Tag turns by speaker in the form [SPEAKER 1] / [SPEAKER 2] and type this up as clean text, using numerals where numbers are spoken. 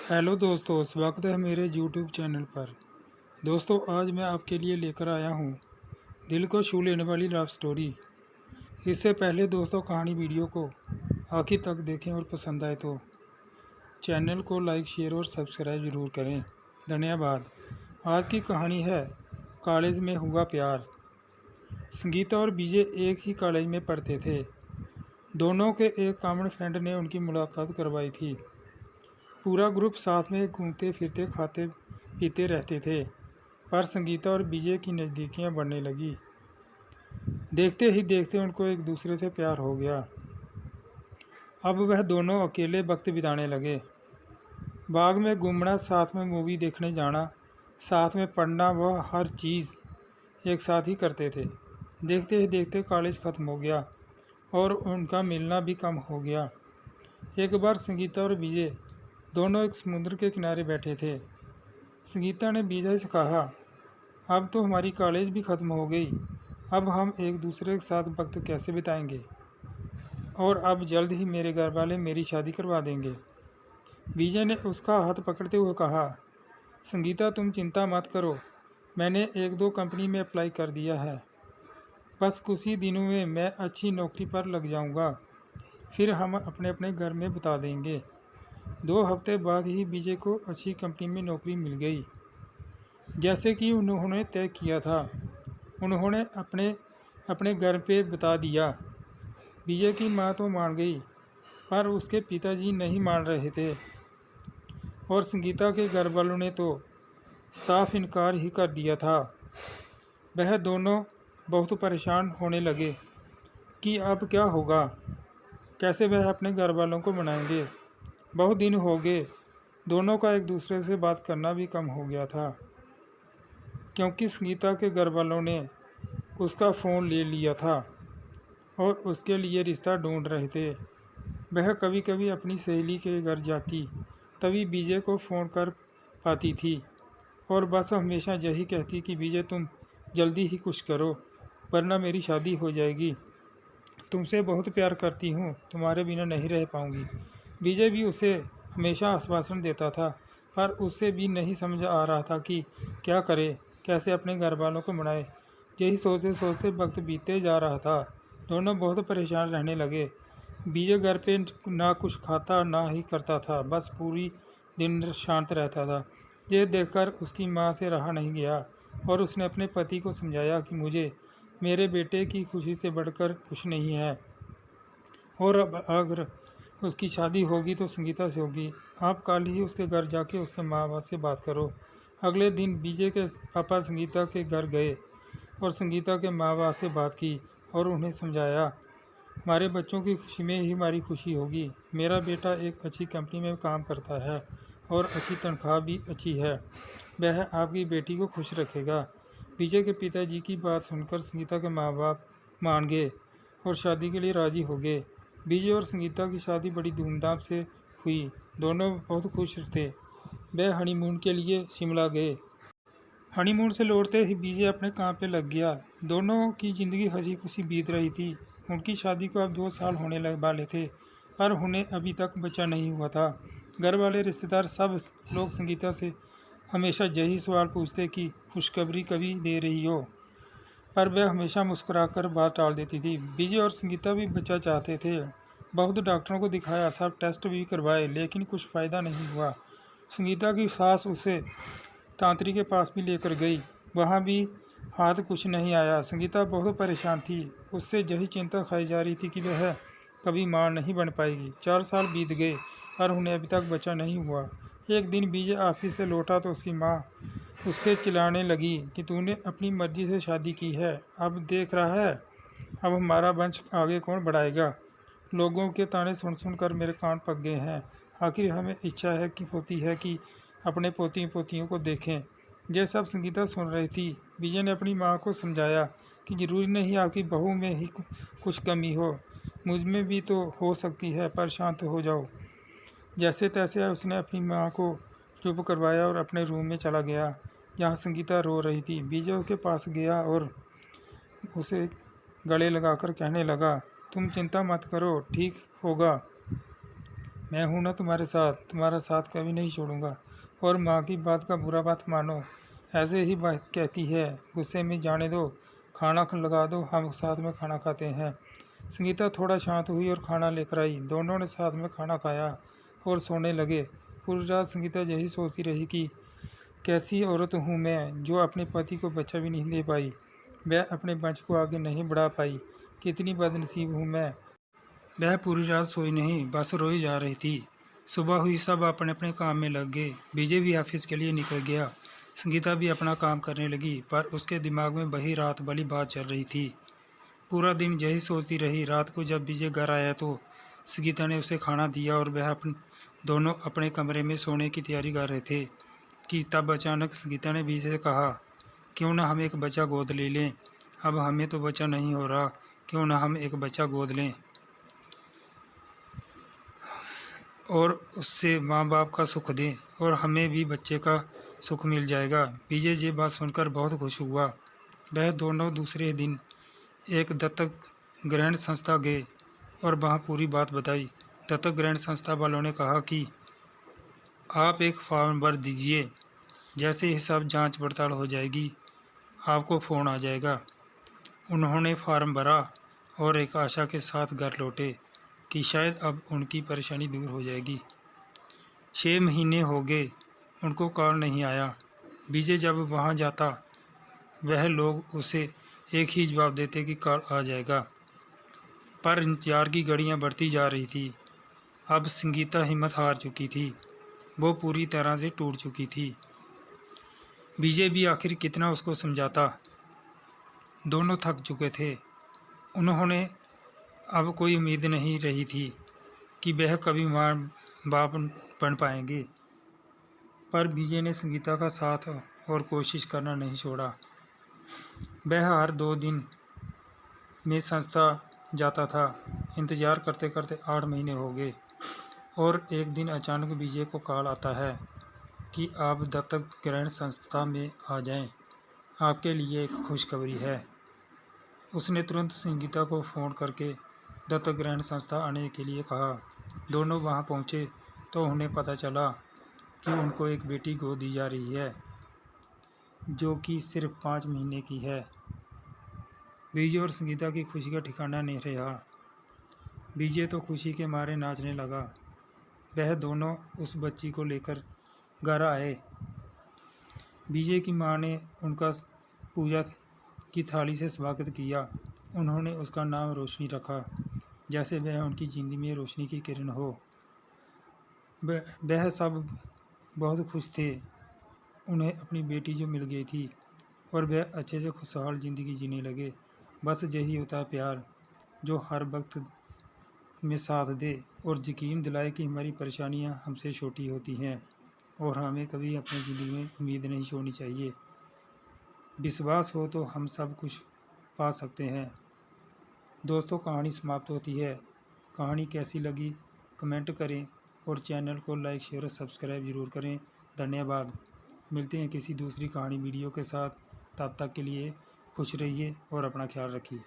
[SPEAKER 1] Hello दोस्तों, स्वागत है मेरे यूट्यूब चैनल पर। दोस्तों, आज मैं आपके लिए लेकर आया हूँ दिल को छू लेने वाली लव स्टोरी। इससे पहले दोस्तों, कहानी वीडियो को आखिर तक देखें और पसंद आए तो चैनल को लाइक, शेयर और सब्सक्राइब ज़रूर करें। धन्यवाद। आज की कहानी है कॉलेज में हुआ प्यार। संगीता और विजय एक ही कॉलेज में पढ़ते थे। दोनों के एक कॉमन फ्रेंड ने उनकी मुलाकात करवाई थी। पूरा ग्रुप साथ में घूमते फिरते खाते पीते रहते थे, पर संगीता और विजय की नज़दीकियाँ बढ़ने लगी। देखते ही देखते उनको एक दूसरे से प्यार हो गया। अब वह दोनों अकेले वक्त बिताने लगे। बाग में घूमना, साथ में मूवी देखने जाना, साथ में पढ़ना, वह हर चीज़ एक साथ ही करते थे। देखते ही देखते कॉलेज ख़त्म हो गया और उनका मिलना भी कम हो गया। एक बार संगीता और विजय दोनों एक समुद्र के किनारे बैठे थे। संगीता ने विजय से कहा, अब तो हमारी कॉलेज भी ख़त्म हो गई, अब हम एक दूसरे के साथ वक्त कैसे बिताएंगे, और अब जल्द ही मेरे घर वाले मेरी शादी करवा देंगे। विजय ने उसका हाथ पकड़ते हुए कहा, संगीता तुम चिंता मत करो, मैंने एक दो कंपनी में अप्लाई कर दिया है। बस कुछ ही दिनों में मैं अच्छी नौकरी पर लग जाऊंगा, फिर हम अपने अपने घर में बता देंगे। 2 हफ्ते बाद ही विजय को अच्छी कंपनी में नौकरी मिल गई, जैसे कि उन्होंने तय किया था। उन्होंने अपने घर पे बता दिया। विजय की मां तो मान गई, पर उसके पिताजी नहीं मान रहे थे, और संगीता के घर वालों ने तो साफ इनकार ही कर दिया था। वह दोनों बहुत परेशान होने लगे कि अब क्या होगा, कैसे वह अपने घर वालों को मनाएंगे। बहुत दिन हो गए, दोनों का एक दूसरे से बात करना भी कम हो गया था, क्योंकि संगीता के घर वालों ने उसका फ़ोन ले लिया था और उसके लिए रिश्ता ढूंढ रहे थे। वह कभी कभी अपनी सहेली के घर जाती, तभी विजय को फ़ोन कर पाती थी, और बस हमेशा यही कहती कि विजय तुम जल्दी ही कुछ करो, वरना मेरी शादी हो जाएगी। तुमसे बहुत प्यार करती हूँ, तुम्हारे बिना नहीं रह पाऊँगी। विजय भी उसे हमेशा आश्वासन देता था, पर उससे भी नहीं समझ आ रहा था कि क्या करे, कैसे अपने घर वालों को मनाए। यही सोचते सोचते वक्त बीतते जा रहा था। दोनों बहुत परेशान रहने लगे। विजय घर पे ना कुछ खाता ना ही करता था, बस पूरी दिन शांत रहता था। ये देखकर उसकी माँ से रहा नहीं गया, और उसने अपने पति को समझाया कि मुझे मेरे बेटे की खुशी से बढ़कर कुछ नहीं है, और अब अगर उसकी शादी होगी तो संगीता से होगी। आप कल ही उसके घर जाके उसके माँ बाप से बात करो। अगले दिन विजय के पापा संगीता के घर गए और संगीता के माँ बाप से बात की और उन्हें समझाया, हमारे बच्चों की खुशी में ही हमारी खुशी होगी। मेरा बेटा एक अच्छी कंपनी में काम करता है और अच्छी तनख्वाह भी अच्छी है, वह आपकी बेटी को खुश रखेगा। विजय के पिताजी की बात सुनकर संगीता के माँ बाप मान गए और शादी के लिए राज़ी हो गए। विजय और संगीता की शादी बड़ी धूमधाम से हुई। दोनों बहुत खुश थे। वे हनीमून के लिए शिमला गए। हनीमून से लौटते ही विजय अपने काम पे लग गया। दोनों की ज़िंदगी हंसी खुशी बीत रही थी। उनकी शादी को अब 2 साल होने लग वाले थे, पर उन्हें अभी तक बच्चा नहीं हुआ था। घर वाले, रिश्तेदार, सब लोग संगीता से हमेशा यही सवाल पूछते कि खुशखबरी कभी दे रही हो, पर वह हमेशा मुस्कुराकर बात टाल देती थी। विजय और संगीता भी बच्चा चाहते थे। बहुत डॉक्टरों को दिखाया, सब टेस्ट भी करवाए, लेकिन कुछ फ़ायदा नहीं हुआ। संगीता की सास उसे तांत्रिक के पास भी लेकर गई, वहाँ भी हाथ कुछ नहीं आया। संगीता बहुत परेशान थी। उससे यही चिंता खाई जा रही थी कि वह कभी माँ नहीं बन पाएगी। 4 साल बीत गए, पर उन्हें अभी तक बच्चा नहीं हुआ। एक दिन विजय ऑफिस से लौटा तो उसकी माँ उससे चिल्लाने लगी कि तूने अपनी मर्जी से शादी की है, अब देख रहा है, अब हमारा वंश आगे कौन बढ़ाएगा। लोगों के ताने सुन सुनकर मेरे कान पक गए हैं। आखिर हमें इच्छा होती है कि अपने पोती पोतियों को देखें। यह सब संगीता सुन रही थी। विजय ने अपनी माँ को समझाया कि ज़रूरी नहीं आपकी बहू में ही कुछ कमी हो, मुझ में भी तो हो सकती है, पर शांत हो जाओ। जैसे तैसे उसने अपनी माँ को चुप करवाया और अपने रूम में चला गया, जहाँ संगीता रो रही थी। विजय उसके पास गया और उसे गले लगाकर कहने लगा, तुम चिंता मत करो, ठीक होगा। मैं हूं ना तुम्हारे साथ, तुम्हारा साथ कभी नहीं छोड़ूंगा। और माँ की बात का बुरा बात मानो, ऐसे ही बात कहती है, गुस्से में जाने दो, खाना लगा दो, हम साथ में खाना खाते हैं। संगीता थोड़ा शांत हुई और खाना लेकर आई। दोनों ने साथ में खाना खाया और सोने लगे। पूरी रात संगीता यही सोचती रही कि कैसी औरत हूँ मैं, जो अपने पति को बच्चा भी नहीं दे पाई, वह अपने वंश को आगे नहीं बढ़ा पाई। कितनी बदनसीब हूँ मैं। वह पूरी रात सोई नहीं, बस रोई जा रही थी। सुबह हुई, सब अपने अपने काम में लग गए। विजय भी ऑफिस के लिए निकल गया। संगीता भी अपना काम करने लगी, पर उसके दिमाग में वही रात वाली बात चल रही थी। पूरा दिन यही सोचती रही। रात को जब विजय घर आया तो संगीता ने उसे खाना दिया और वह दोनों अपने कमरे में सोने की तैयारी कर रहे थे कि तब अचानक संगीता ने विजय से कहा, क्यों ना हम एक बच्चा गोद ले लें। अब हमें तो बच्चा नहीं हो रहा, क्यों ना हम एक बच्चा गोद लें और उससे माँ बाप का सुख दें और हमें भी बच्चे का सुख मिल जाएगा। विजय ये बात सुनकर बहुत खुश हुआ। वह दोनों दूसरे दिन एक दत्तक ग्रहण संस्था गए और वहाँ पूरी बात बताई। दत्तक ग्रहण संस्था वालों ने कहा कि आप एक फॉर्म भर दीजिए, जैसे ही सब जांच पड़ताल हो जाएगी आपको फ़ोन आ जाएगा। उन्होंने फॉर्म भरा और एक आशा के साथ घर लौटे कि शायद अब उनकी परेशानी दूर हो जाएगी। 6 महीने हो गए, उनको कॉल नहीं आया। विजय जब वहाँ जाता वह लोग उसे एक ही जवाब देते कि कॉल आ जाएगा, पर इंतजार की घड़ियाँ बढ़ती जा रही थी। अब संगीता हिम्मत हार चुकी थी, वो पूरी तरह से टूट चुकी थी। विजय भी आखिर कितना उसको समझाता, दोनों थक चुके थे। उन्होंने अब कोई उम्मीद नहीं रही थी कि वह कभी माँ बाप बन पाएंगे, पर विजय ने संगीता का साथ और कोशिश करना नहीं छोड़ा। वह हर 2 दिन में संस्था जाता था। इंतज़ार करते करते 8 महीने हो गए और एक दिन अचानक विजय को कॉल आता है कि आप दत्तक ग्रहण संस्था में आ जाएं, आपके लिए एक खुशखबरी है। उसने तुरंत संगीता को फ़ोन करके दत्तक ग्रहण संस्था आने के लिए कहा। दोनों वहां पहुंचे तो उन्हें पता चला कि उनको एक बेटी गोद दी जा रही है, जो कि सिर्फ 5 महीने की है। विजय और संगीता की खुशी का ठिकाना नहीं रहा। विजय तो खुशी के मारे नाचने लगा। वह दोनों उस बच्ची को लेकर घर आए। विजय की माँ ने उनका पूजा की थाली से स्वागत किया। उन्होंने उसका नाम रोशनी रखा, जैसे वह उनकी ज़िंदगी में रोशनी की किरण हो। वह सब बहुत खुश थे, उन्हें अपनी बेटी जो मिल गई थी और वह अच्छे से खुशहाल ज़िंदगी जीने लगे। बस यही होता है प्यार, जो हर वक्त में साथ दे और यकीन दिलाए कि हमारी परेशानियां हमसे छोटी होती हैं और हमें कभी अपनी ज़िंदगी में उम्मीद नहीं छोड़नी चाहिए। विश्वास हो तो हम सब कुछ पा सकते हैं। दोस्तों, कहानी समाप्त होती है। कहानी कैसी लगी कमेंट करें और चैनल को लाइक शेयर और सब्सक्राइब ज़रूर करें। धन्यवाद। मिलते हैं किसी दूसरी कहानी वीडियो के साथ। तब तक के लिए खुश रहिए और अपना ख्याल रखिए।